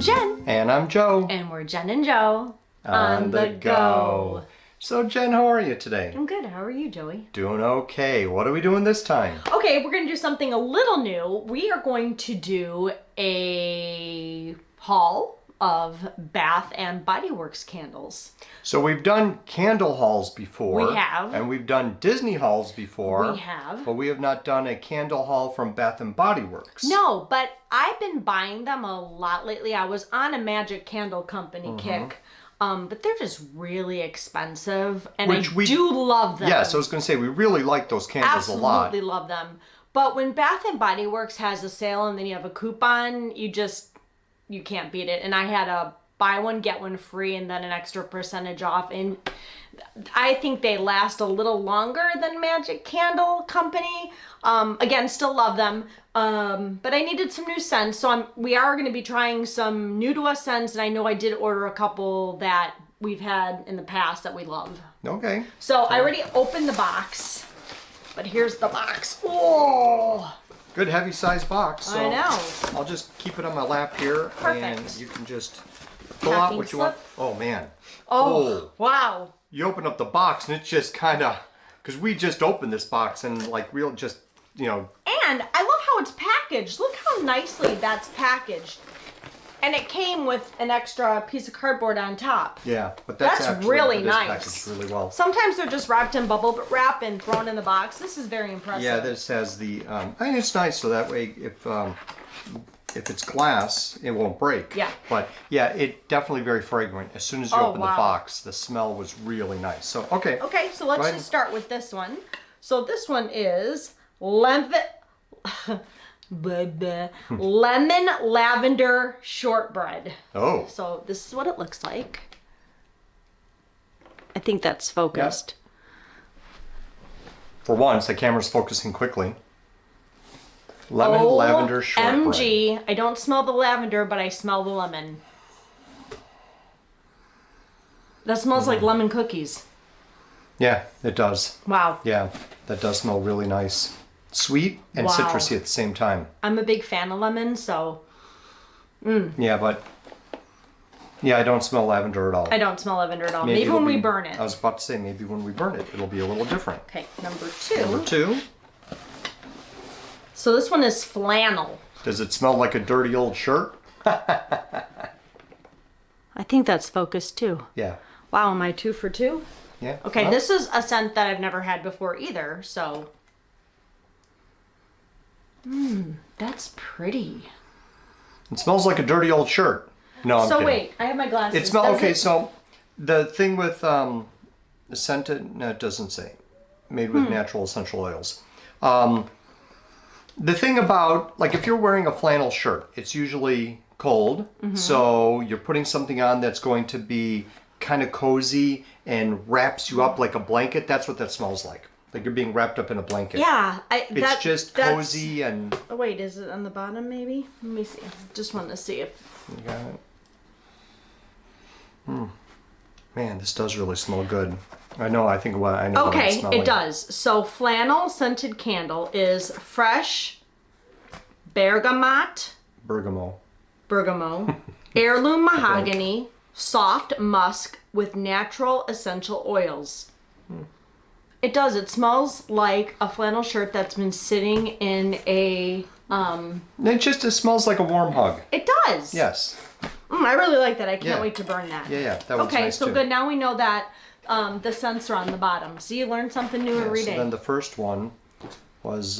Jen. And I'm Joe. And we're Jen and Joe On the go. So Jen, how are you today? I'm good. How are you, Joey? Doing okay. What are we doing this time? Okay, we're going to do something a little new. We are going to do a haul of Bath and Body Works candles. So we've done candle hauls before. We have. And we've done Disney hauls before. We have. But we have not done a candle haul from Bath and Body Works. No, but I've been buying them a lot lately. I was on a Magic Candle Company kick. But they're just really expensive, and I do love them. Yes, I was going to say, we really like those candles a lot. Absolutely love them. But when Bath and Body Works has a sale and then you have a coupon, you can't beat it. And I had a buy one, get one free, and then an extra percentage off. And I think they last a little longer than Magic Candle Company. Again, still love them. But I needed some new scents. So we are going to be trying some new to us scents. And I know I did order a couple that we've had in the past that we love. Okay. So I already opened the box. But here's the box. Oh! Good heavy size box. So I know. I'll just keep it on my lap here. Perfect. And you can just pull out what you want. Oh, man. Oh, wow. You open up the box and it's just kind of, because we just opened this box and like real just, you know. And I love how it's packaged. Look how nicely that's packaged. And it came with an extra piece of cardboard on top. Yeah, but that's actually, really it nice. Packaged really well. Sometimes they're just wrapped in bubble wrap and thrown in the box. This is very impressive. Yeah, this has the, I mean, it's nice so that way if it's glass, it won't break. Yeah. But yeah, it definitely very fragrant. As soon as you open the box, the smell was really nice. So, okay. Okay, so let's just start with this one. So this one is lemon lavender shortbread. Oh. So this is what it looks like. I think that's focused. Yep. For once, the camera's focusing quickly. Lavender shortbread. MG, I don't smell the lavender, but I smell the lemon. That smells like lemon cookies. Yeah, it does. Wow. Yeah, that does smell really nice. Sweet and citrusy at the same time. I'm a big fan of lemon, so. Yeah, but yeah, I don't smell lavender at all. I don't smell lavender at all. Maybe when we burn it. I was about to say maybe when we burn it, it'll be a little different. Okay, number two. Number two. So this one is flannel. Does it smell like a dirty old shirt? I think that's focused too. Yeah. Wow, am I 2 for 2? Yeah. Okay, this is a scent that I've never had before either, so. That's pretty. It smells like a dirty old shirt. No, I'm kidding. So wait, I have my glasses. It smells okay. So the thing with the scented, no, it doesn't say. Made with natural essential oils. The thing about, like, if you're wearing a flannel shirt, it's usually cold. So you're putting something on that's going to be kind of cozy and wraps you up like a blanket. That's what that smells like. Like you're being wrapped up in a blanket. Yeah. It's just cozy and... Oh, wait, is it on the bottom maybe? Let me see. Just want to see if... You got it. Man, this does really smell good. I know what I'm smelling. Okay, it does. So flannel scented candle is fresh bergamot, heirloom mahogany, soft musk with natural essential oils. It does. It smells like a flannel shirt that's been sitting in a... It smells like a warm hug. It does. Yes. I really like that. I can't wait to burn that. Yeah, that was nice so too. good. Now we know that the scents are on the bottom. See, you learn something new every day. So then the first one was...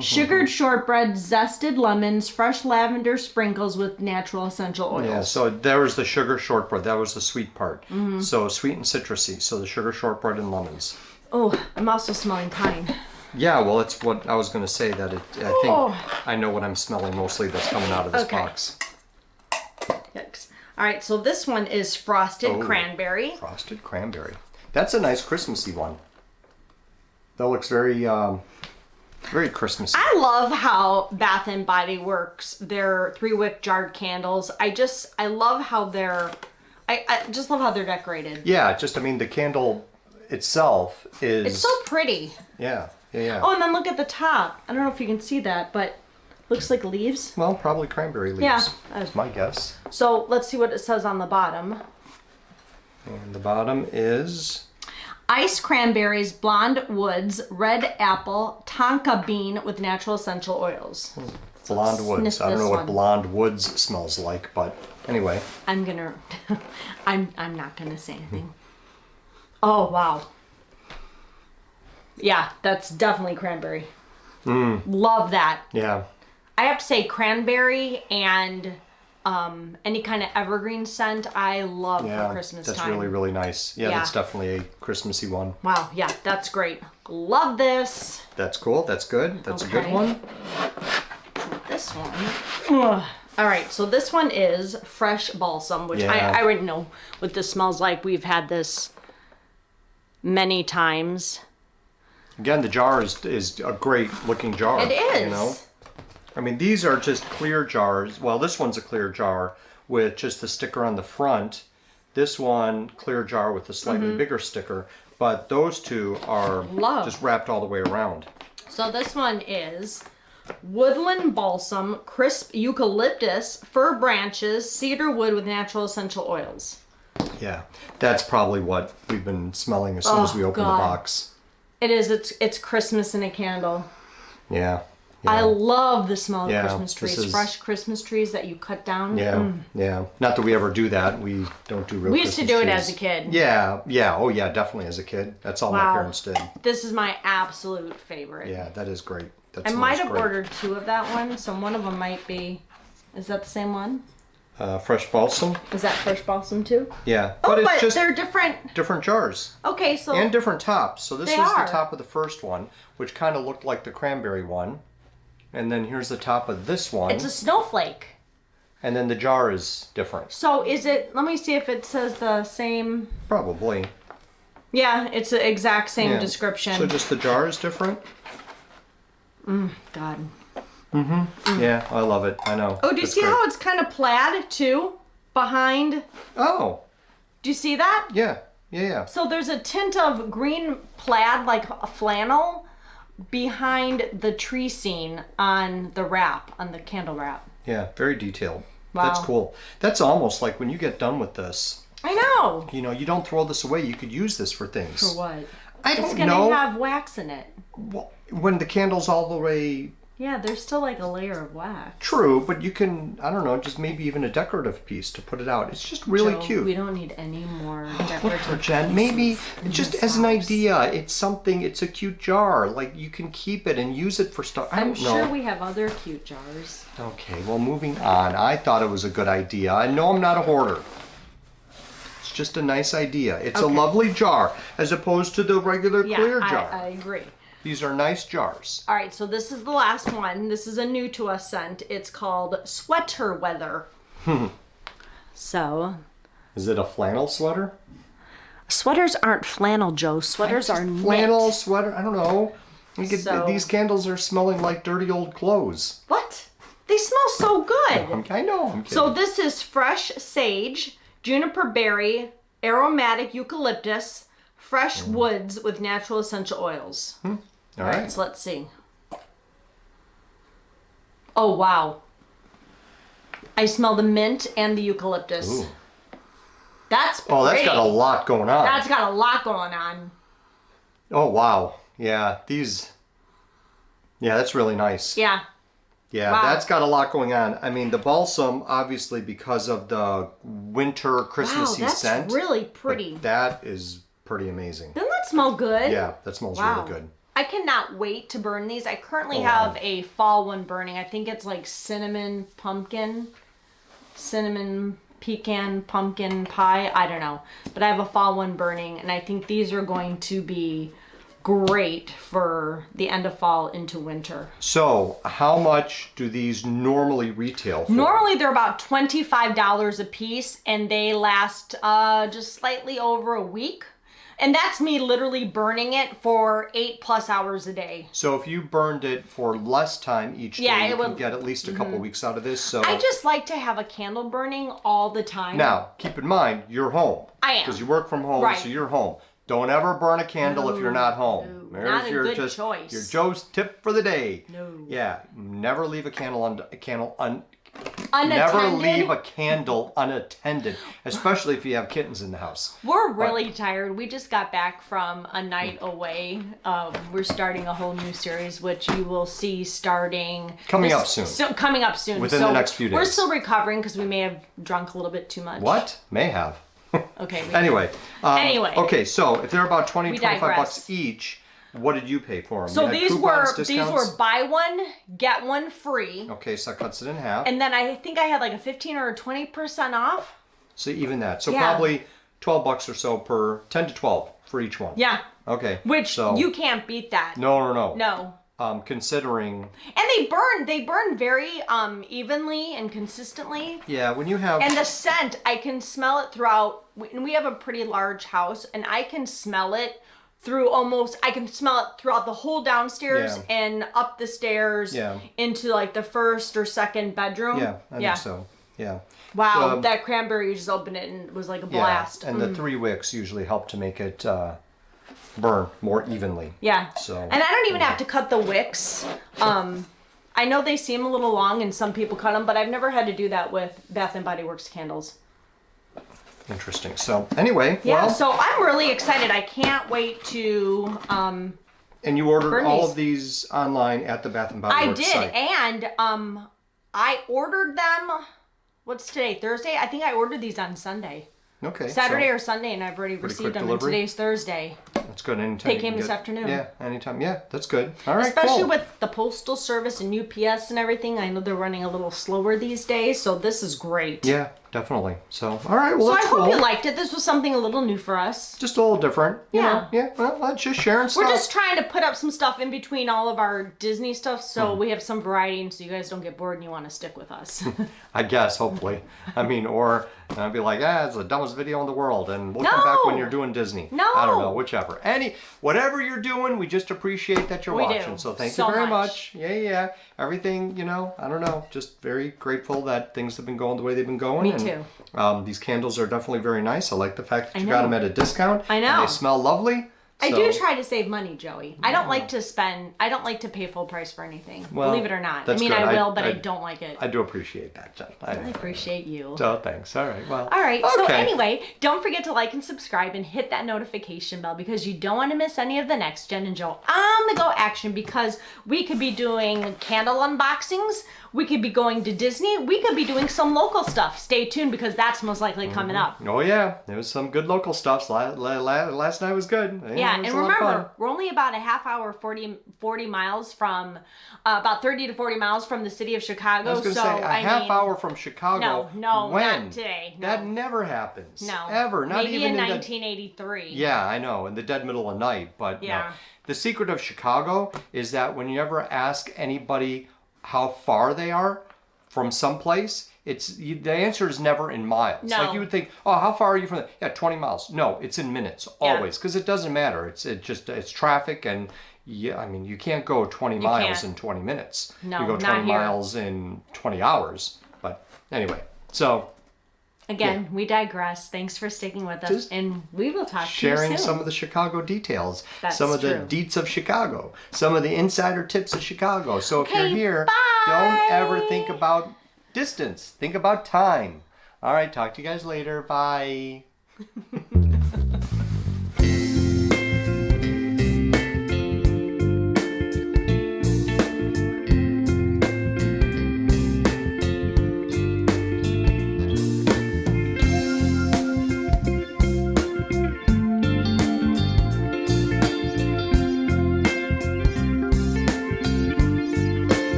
sugared shortbread, zested lemons, fresh lavender sprinkles with natural essential oils. Yeah, so there was the sugar shortbread. That was the sweet part. So sweet and citrusy. So the sugar shortbread and lemons. Oh, I'm also smelling pine. Yeah, well, that's what I was going to say. That I think I know what I'm smelling mostly that's coming out of this box. Yikes. All right, so this one is frosted cranberry. Frosted cranberry. That's a nice Christmassy one. That looks very... very Christmassy. I love how Bath and Body Works, their 3-wick jarred candles. I love how I just love how they're decorated. Yeah, I mean, the candle itself is... It's so pretty. Yeah. Oh, and then look at the top. I don't know if you can see that, but Looks like leaves. Well, probably cranberry leaves. Yeah. That's my guess. So let's see what it says on the bottom. And the bottom is... Iced cranberries, blonde woods, red apple, tonka bean with natural essential oils. Blonde woods. Sniff I don't this know what one. blonde woods smells like, but anyway. I'm gonna, I'm not gonna say anything. Oh, wow. Yeah, that's definitely cranberry. Love that. Yeah. I have to say cranberry and any kind of evergreen scent I love for Christmas that's time. really, really nice. Yeah, Yeah. that's definitely a Christmassy one. Wow, yeah, that's great. Love this. That's cool. That's good. That's a good Okay. one. This one. Ugh. All right, so this one is fresh balsam, which Yeah. I already know what this smells like. We've had this many times. Again, the jar is a great looking jar. It is. You know? I mean, these are just clear jars. Well, this one's a clear jar with just the sticker on the front. This one, clear jar with a slightly bigger sticker. But those two are Love. just wrapped all the way around. So this one is woodland balsam, crisp eucalyptus, fir branches, cedar wood with natural essential oils. Yeah, that's probably what we've been smelling as soon as we open God. the box. It is. It's Christmas in a candle. Yeah. I love the smell of Yeah, Christmas this trees. is- Fresh Christmas trees that you cut down. Yeah, yeah. Not that we ever do that. We don't do real We used to Christmas do it trees. as a kid. Yeah, yeah. Oh, yeah, definitely as a kid. That's all my Wow. parents did. This is my absolute favorite. Yeah, that is great. That I smells might have great. ordered two of that one, so one of them might be. Is that the same one? Fresh balsam. Is that fresh balsam too? Yeah, Oh, but but it's just they're different. different jars Okay, so and different tops. So this They is are. the top of the first one, which kind of looked like the cranberry one, and then here's the top of this one, it's a snowflake. and then the jar is different. So is it? Let me see if it says the same. Probably. Yeah, it's the exact same Yeah. description. So just the jar is different. God. Yeah, I love it. I know. Oh, do you It's see great. how it's kind of plaid too? Behind. Oh, Do you see that? yeah, yeah, yeah. So there's a tint of green plaid, like a flannel, behind the tree scene on the wrap, on the candle wrap. Yeah, very detailed. Wow. That's cool. That's almost like when you get done with this, I know. you know, you don't throw this away. You could use this for things. For what? I It's don't gonna know. have wax in it. Well, when the candle's all the way Yeah, there's still like a layer of wax. true, but you can, I don't know, just maybe even a decorative piece to put it out. It's just really Joe, cute. We don't need any more Whatever, decorative. Jen. Maybe in just this as an house. idea, it's something, it's a cute jar. Like you can keep it and use it for stuff. I I'm don't know. sure we have other cute jars. Okay, well, moving on. I thought it was a good idea. I know I'm not a hoarder. It's just a nice idea. It's a Okay. lovely jar as opposed to the regular Yeah, clear jar. I agree. These are nice jars. All right, so this is the last one. This is a new to us scent. It's called Sweater Weather. So, Is it a flannel sweater? sweaters aren't flannel, Joe. Sweaters are knit. Flannel sweater? I don't know. You get, So- these candles are smelling like dirty old clothes. What? They smell so good. I know. I'm kidding. So this is fresh sage, juniper berry, aromatic eucalyptus, fresh woods with natural essential oils. all right. So let's see. Oh, wow. I smell the mint and the eucalyptus. Ooh. That's Oh, that's pretty. got a lot going on. That's got a lot going on. Oh, wow. Yeah, these. Yeah, that's really nice. Yeah. Yeah, Wow. that's got a lot going on. I mean, the balsam, obviously, because of the winter Wow, Christmassy that's scent. really but pretty. That is pretty amazing. Doesn't that smell good? Yeah, that smells Wow. really good. I cannot wait to burn these. I currently Oh, have wow. a fall one burning. I think it's like cinnamon pecan pumpkin pie. I don't know. But I have a fall one burning, and I think these are going to be great for the end of fall into winter. So, how much do these normally retail for? Normally they're about $25 a piece, and they last just slightly over a week. And that's me literally burning it for 8+ hours a day. So, if you burned it for less time each day, Yeah, you it can would- get at least a couple weeks out of this. So, I just like to have a candle burning all the time. now keep in mind you're home. I am. because you work from home, Right. so you're home. Don't ever burn a candle if you're not home. No, not a good choice. Your Joe's tip for the day. No. Yeah, never leave a candle Unattended? Never leave a candle unattended, especially if you have kittens in the house. We're really tired. We just got back from a night away. We're starting a whole new series, which you will see coming up soon. Coming up soon. Within the next few days. We're still recovering because we may have drunk a little bit too much. What? May have. Okay. Anyway. Okay, so if they're about 20, We 25 digress. bucks each, what did you pay for them? So You had these coupons, were discounts? buy one, get one free. Okay, so that cuts it in half. And then I think I had like a 15 or a 20% off. So even that. So Yeah. probably 12 bucks or so per 10 to 12 for each one. Yeah. Okay. Which you can't beat that. No. No. Considering. And they burn very evenly and consistently. Yeah, when you have. And the scent, I can smell it throughout. And we have a pretty large house, and I can smell it I can smell it throughout the whole downstairs and up the stairs into like the first or second bedroom. Yeah, I think so. Yeah. Wow, that cranberry, you just opened it and it was like a blast. Yeah, and the 3 wicks usually help to make it burn more evenly. Yeah. So. And I don't even have to cut the wicks. I know they seem a little long and some people cut them, but I've never had to do that with Bath and Body Works candles. Interesting. So anyway, yeah. So I'm really excited. I can't wait to. And you ordered all of these online at the Bath and Body Works site. I did, and I ordered them. What's today? Thursday. I think I ordered these on Sunday. Okay. Saturday or Sunday, and I've already received them. And today's Thursday. That's good. Anytime they came this afternoon. Yeah, anytime. Yeah, that's good. All right. Especially with the postal service and UPS and everything. I know they're running a little slower these days, so this is great. Yeah, definitely. So, all right. Well, so that's I hope cool. you liked it. This was something a little new for us. Just a little different. You know? Yeah. Well, that's just sharing stuff. We're just trying to put up some stuff in between all of our Disney stuff, so we have some variety, and so you guys don't get bored and you want to stick with us. I guess, hopefully. I mean, or I'd be like, it's the dumbest video in the world, and we'll come back when you're doing Disney. No. I don't know, whichever. Whatever you're doing, we just appreciate that you're watching. So thank you very much. Yeah. Everything, I don't know, just very grateful that things have been going the way they've been going. Me too. These candles are definitely very nice. I like the fact that you got them at a discount. I know. And they smell lovely. I do try to save money, Joey. I don't like to pay full price for anything. Well, believe it or not. I that's mean, good. I will, but I don't like it. I do appreciate that, Jen. I appreciate you. So thanks. All right. Well. All right. Okay. So anyway, don't forget to like and subscribe and hit that notification bell because you don't want to miss any of the next Jen and Joe on the go action because we could be doing candle unboxings. We could be going to Disney. We could be doing some local stuff. Stay tuned because that's most likely coming up. Oh yeah, there was some good local stuff. Last night was good. Yeah, and remember, we're only about a half hour, 40 miles from, about 30 to 40 miles from the city of Chicago. I was going to say, a half hour from Chicago. No, when? not today. No. That never happens. No. Ever. Not Maybe even in 1983. Yeah, I know, in the dead middle of night. But no. The secret of Chicago is that when you ever ask anybody how far they are from someplace, the answer is never in miles. No. Like you would think, how far are you from there? Yeah, 20 miles. No, it's in minutes always because it doesn't matter. It's traffic and you can't go 20 miles in 20 minutes. No, you go 20 miles in 20 hours. But anyway, so again, we digress. Thanks for sticking with us, and we will talk to you soon. Sharing some of the Chicago details, some of true. the deets of Chicago, some of the insider tips of Chicago. So if you're here, bye. don't ever think about distance. Think about time. All right, talk to you guys later. Bye.